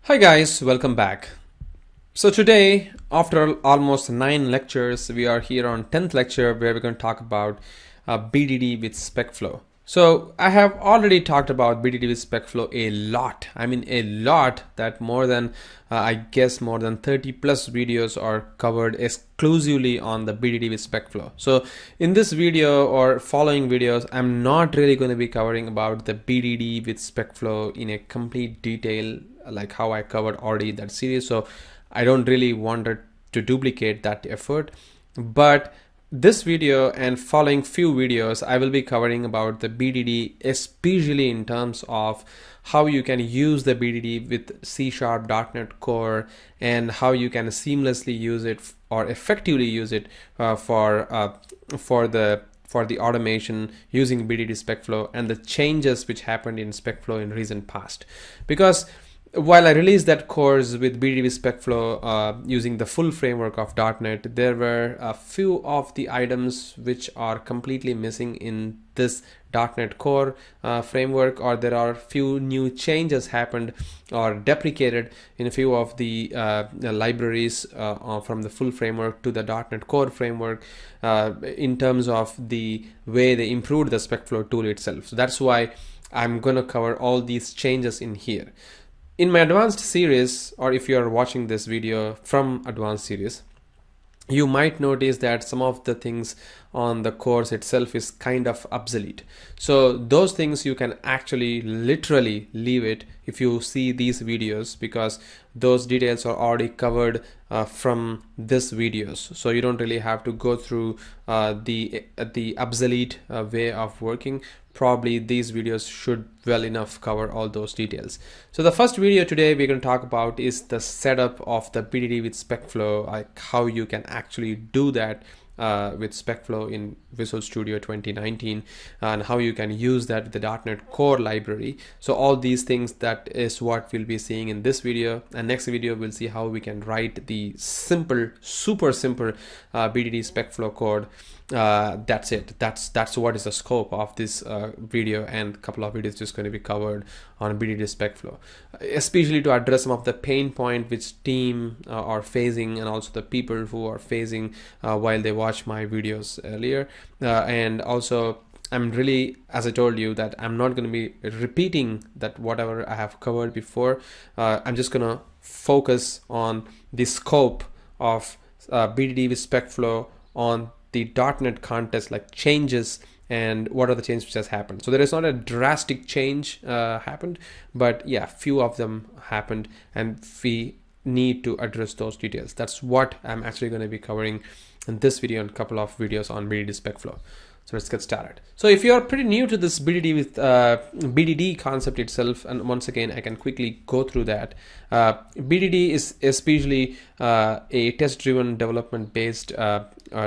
Hi guys, welcome back. So today, after almost 9 lectures, we are here on 10th lecture where we're going to talk about BDD with Specflow. So I have already talked about BDD with Specflow a lot. I mean a lot, that more than I guess more than 30 plus videos are covered exclusively on the BDD with Specflow. So in this video or following videos, I'm not really going to be covering about the BDD with Specflow in a complete detail like how I covered already that series. So I don't really want to duplicate that effort, but this video and following few videos I will be covering about the BDD, especially in terms of how you can use the BDD with C# .NET Core and how you can seamlessly use it or effectively use it for the automation using BDD Specflow and the changes which happened in Specflow in recent past. Because while I released that course with BDD Specflow using the full framework of .NET, there were a few of the items which are completely missing in this .NET Core framework, or there are few new changes happened or deprecated in a few of the libraries from the full framework to the .NET Core framework in terms of the way they improved the Specflow tool itself. So that's why I'm going to cover all these changes in here. In my advanced series, or if you are watching this video from advanced series, you might notice that some of the things on the course itself is kind of obsolete. So those things you can actually literally leave it if you see these videos, because those details are already covered from this videos. So you don't really have to go through the obsolete way of working. Probably these videos should well enough cover all those details. So the first video today we're going to talk about is the setup of the BDD with Specflow, like how you can actually do that with Specflow in Visual Studio 2019 and how you can use that with the .NET Core library. So all these things, that is what we'll be seeing in this video, and next video we'll see how we can write the simple, super simple BDD Specflow code. That's it. That's what is the scope of this video, and a couple of videos just going to be covered on BDD Specflow, especially to address some of the pain point which team are facing, and also the people who are facing while they watch my videos earlier. And also I'm really, as I told you, that I'm not going to be repeating that whatever I have covered before. I'm just going to focus on the scope of BDD with Specflow on the .NET context, like changes and what are the changes which has happened. So there is not a drastic change happened, but yeah, few of them happened, and we need to address those details. That's what I'm actually going to be covering in this video and a couple of videos on BDD Specflow. So let's get started. So if you are pretty new to this BDD with BDD concept itself, and once again I can quickly go through that. BDD is especially a test-driven development based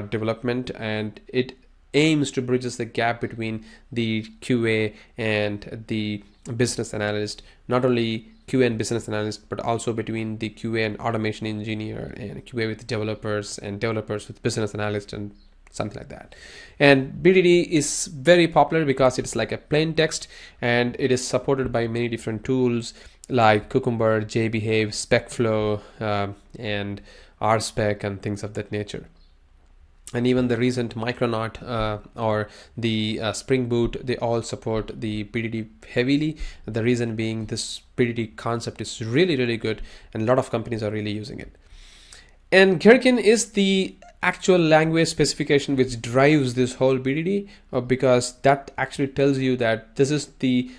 development, and it aims to bridges the gap between the QA and the business analyst, not only QA and business analyst, but also between the QA and automation engineer, and QA with developers, and developers with business analyst, and something like that. And BDD is very popular because it's like a plain text, and it is supported by many different tools like Cucumber, JBehave, Specflow, and RSpec, and things of that nature. And even the recent Micronaut or the Spring Boot, they all support the BDD heavily. The reason being, this BDD concept is really, really good, and a lot of companies are really using it. And Gherkin is the actual language specification which drives this whole BDD, because that actually tells you that this is the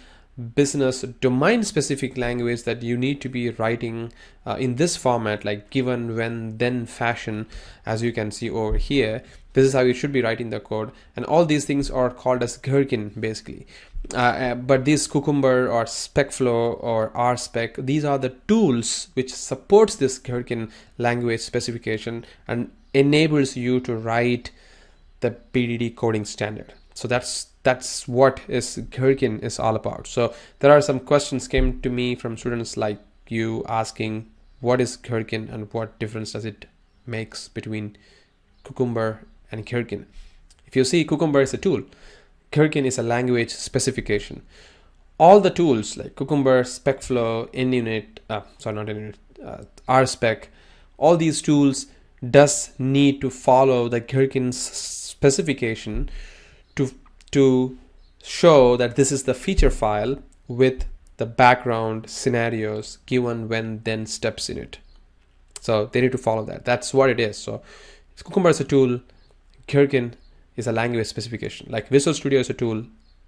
business domain specific language that you need to be writing in this format, like given, when, then fashion, as you can see over here. This is how you should be writing the code, and all these things are called as Gherkin basically. But this Cucumber or Specflow or RSpec, these are the tools which supports this Gherkin language specification and enables you to write the BDD coding standard. So that's what is Gherkin is all about. So there are some questions came to me from students like you asking what is Gherkin and what difference does it makes between Cucumber and Gherkin. If you see, Cucumber is a tool, Gherkin is a language specification. all the tools like Cucumber, Specflow, NUnit, sorry, not NUnit, RSpec, all these tools does need to follow the Gherkin's specification to show that this is the feature file with the background scenarios given when then steps in it. So they need to follow that. That's what it is. So Cucumber is a tool, Gherkin is a language specification. Like Visual Studio is a tool,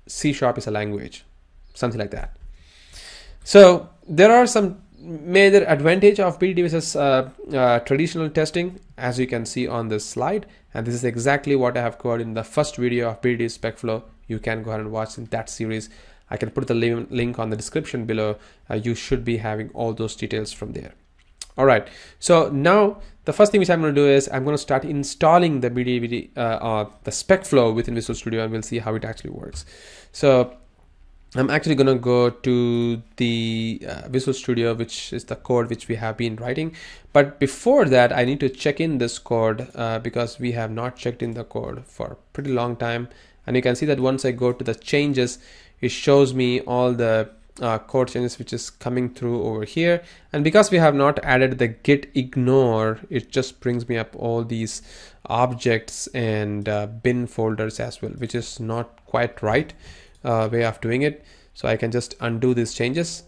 C# is a language, something like that. So there are some major advantage of BDD versus traditional testing, as you can see on this slide, and this is exactly what I have covered in the first video of BDD Specflow. You can go ahead and watch in that series. I can put the link on the description below. You should be having all those details from there. All right, so now the first thing which I'm going to do is I'm going to start installing the BDD, the Specflow within Visual Studio, and we'll see how it actually works. So I'm actually going to go to the Visual Studio, which is the code which we have been writing. But before that, I need to check in this code because we have not checked in the code for a pretty long time. And you can see that once I go to the changes, it shows me all the code changes which is coming through over here. And because we have not added the git ignore, it just brings me up all these objects and bin folders as well, which is not quite right way of doing it. So I can just undo these changes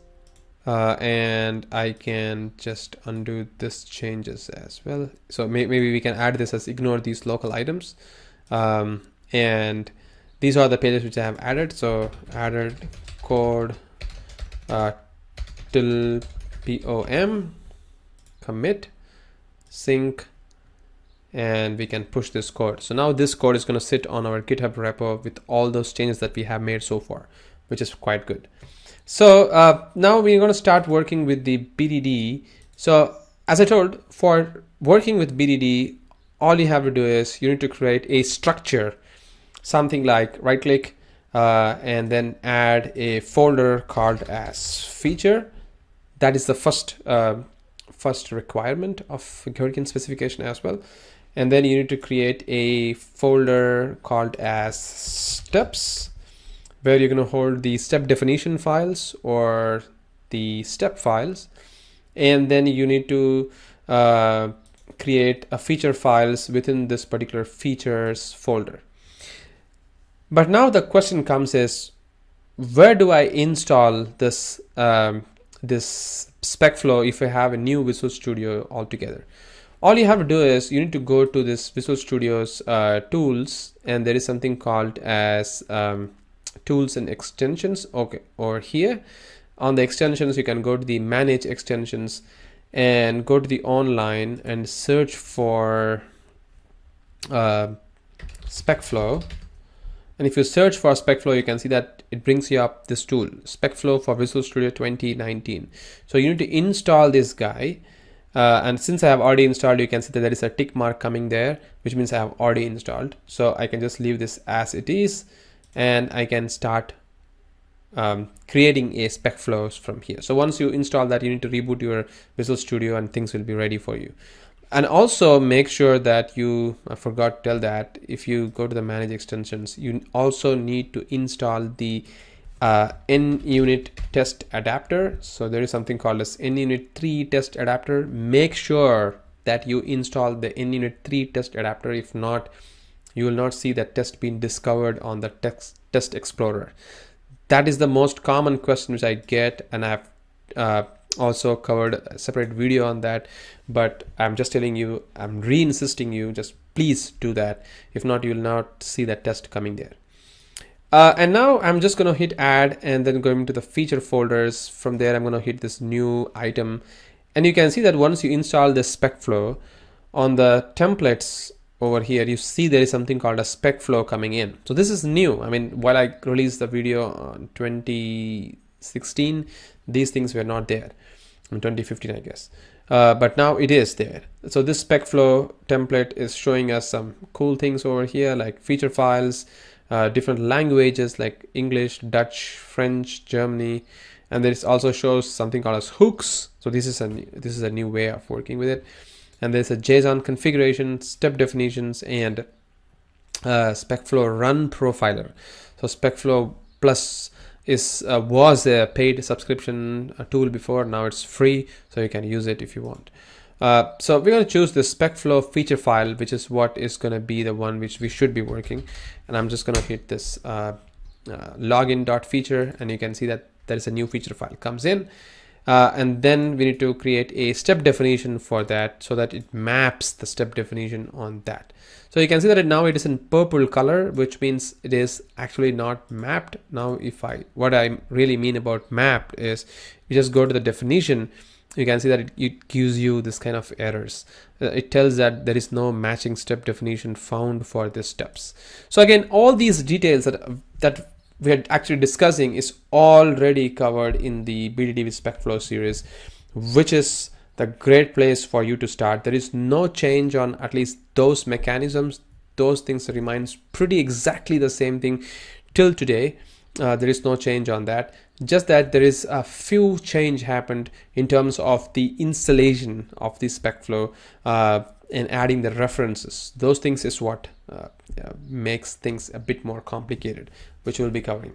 and I can just undo this changes as well. So maybe we can add this as ignore these local items, and these are the pages which I have added. So added code till pom commit sync, and we can push this code. So now this code is going to sit on our GitHub repo with all those changes that we have made so far, which is quite good. So now we're going to start working with the BDD. So as I told, for working with BDD, all you have to do is you need to create a structure, something like right click and then add a folder called as feature. That is the first requirement of Gherkin specification as well. And then you need to create a folder called as steps, where you're going to hold the step definition files or the step files. And then you need to create a feature files within this particular features folder. But now the question comes is, where do I install this this Specflow if I have a new Visual Studio altogether? All you have to do is you need to go to this Visual Studio's tools, and there is something called as tools and extensions. Okay, or here on the extensions, you can go to the manage extensions and go to the online and search for Specflow. And if you search for Specflow, you can see that it brings you up this tool, Specflow for Visual Studio 2019. So you need to install this guy. And since I have already installed, you can see that there is a tick mark coming there, which means I have already installed. So I can just leave this as it is, and I can start creating a Specflow from here. So once you install that, you need to reboot your Visual Studio and things will be ready for you. And also make sure that I forgot to tell that if you go to the manage extensions, you also need to install the NUnit test adapter. So there is something called as NUnit 3 test adapter. Make sure that you install the NUnit 3 test adapter. If not, you will not see that test being discovered on the test explorer. That is the most common question which I get, and I've also covered a separate video on that, but I'm just telling you, I'm re-insisting you, just please do that. If not, you will not see that test coming there. And now I'm just going to hit add and then going to the feature folders. From there, I'm going to hit this new item, and you can see that once you install this Specflow, on the templates over here, you see there is something called a Specflow coming in. So this is new. I mean, while I released the video on 2016, these things were not there. In 2015, I guess. But now it is there. So this Specflow template is showing us some cool things over here, like feature files, different languages like English, Dutch, French, Germany, and there also shows something called as hooks. So this is a new way of working with it. And there's a JSON configuration, step definitions, and Specflow run profiler. So Specflow plus was a paid subscription tool before. Now it's free, so you can use it if you want. So we're going to choose the Specflow feature file, which is what is going to be the one which we should be working. And I'm just going to hit this login.feature, and you can see that there is a new feature file comes in. And then we need to create a step definition for that, so that it maps the step definition on that. So you can see that now it is in purple color, which means it is actually not mapped. Now what I really mean about mapped is you just go to the definition, you can see that it gives you this kind of errors. It tells that there is no matching step definition found for these steps. So again, all these details that we are actually discussing is already covered in the BDD with Specflow series, which is the great place for you to start. There is no change on at least those mechanisms. Those things remains pretty exactly the same thing till today. There is no change on that, just that there is a few change happened in terms of the installation of the Specflow and adding the references. Those things is what makes things a bit more complicated, which we'll be covering.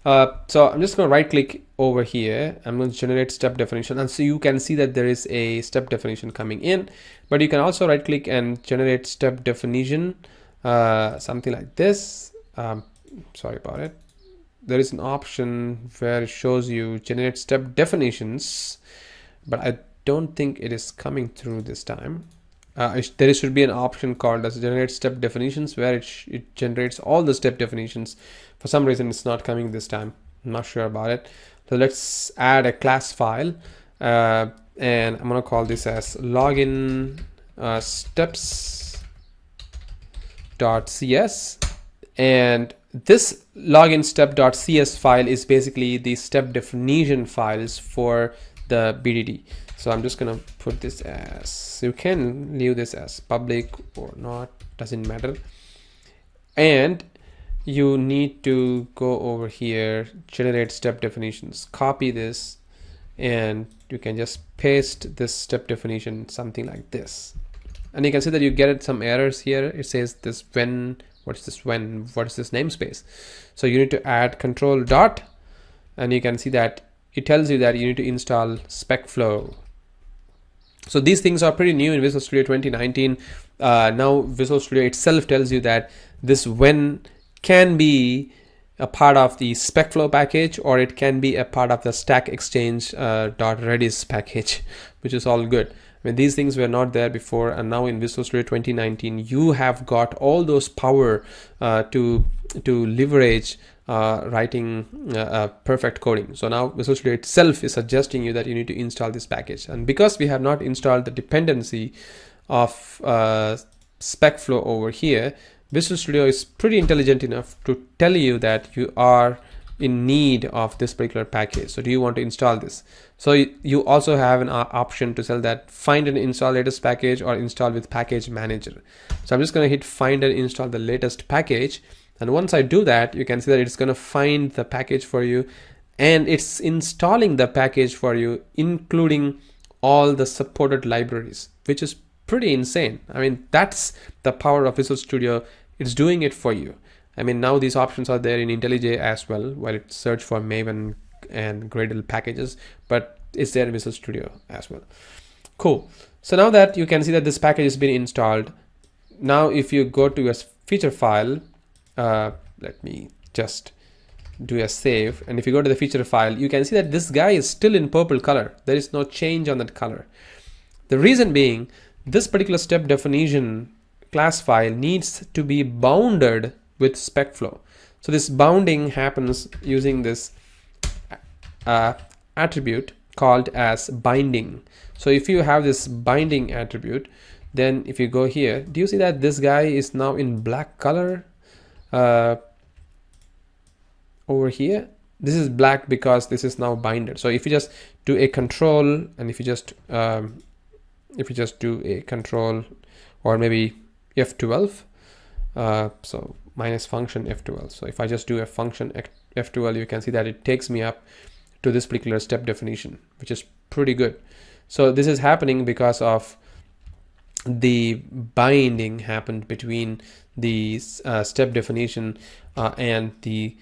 So I'm just going to right click over here. I'm going to generate step definition, and so you can see that there is a step definition coming in, but you can also right click and generate step definition, something like this. Sorry about it. There is an option where it shows you generate step definitions, but I don't think it is coming through this time. There should be an option called as generate step definitions, where it generates all the step definitions. For some reason it's not coming this time. I'm not sure about it. So let's add a class file, and I'm going to call this as login steps.cs, and this login step.cs file is basically the step definition files for the BDD. So I'm just gonna put this as, you can leave this as public or not, doesn't matter. And you need to go over here, generate step definitions, copy this, and you can just paste this step definition, something like this. And you can see that you get some errors here. It says this when, what's this when, what is this namespace? So you need to add control dot, and you can see that it tells you that you need to install Specflow. So these things are pretty new in Visual Studio 2019. Now Visual Studio itself tells you that this when can be a part of the Specflow package, or it can be a part of the Stack Exchange .redis package, which is all good. I mean, these things were not there before, and now in Visual Studio 2019 you have got all those power to leverage writing perfect coding. So now Visual Studio itself is suggesting you that you need to install this package, and because we have not installed the dependency of Specflow over here, Visual Studio is pretty intelligent enough to tell you that you are in need of this particular package. So do you want to install this? So you also have an option to tell that find and install latest package or install with package manager. So I'm just going to hit find and install the latest package, and once I do that, you can see that it's going to find the package for you, and it's installing the package for you, including all the supported libraries, which is pretty insane. I mean, that's the power of Visual Studio. It's doing it for you. I mean, now these options are there in IntelliJ as well, while it search for Maven and Gradle packages, but it's there in Visual Studio as well. Cool. So now that you can see that this package has been installed, now if you go to a feature file, let me just do a save, and if you go to the feature file, you can see that this guy is still in purple color. There is no change on that color. The reason being, this particular step definition class file needs to be bounded with Specflow. So this bounding happens using this attribute called as binding. So if you have this binding attribute, then if you go here, do you see that this guy is now in black color? Over here, this is black because this is now binded. So if you just do a control, and if you just do a control, or maybe F12, so minus function F12. So if I just do a function F12, you can see that it takes me up to this particular step definition, which is pretty good. So this is happening because of the binding happened between the step definition and the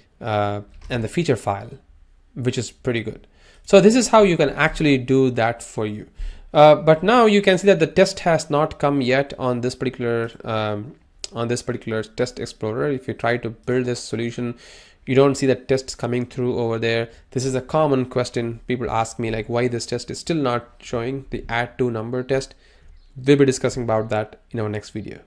feature file, which is pretty good. So this is how you can actually do that for you. But now you can see that the test has not come yet on this particular test explorer. If you try to build this solution, you don't see the tests coming through over there. This is a common question people ask me, like why this test is still not showing the add to number test. We'll be discussing about that in our next video.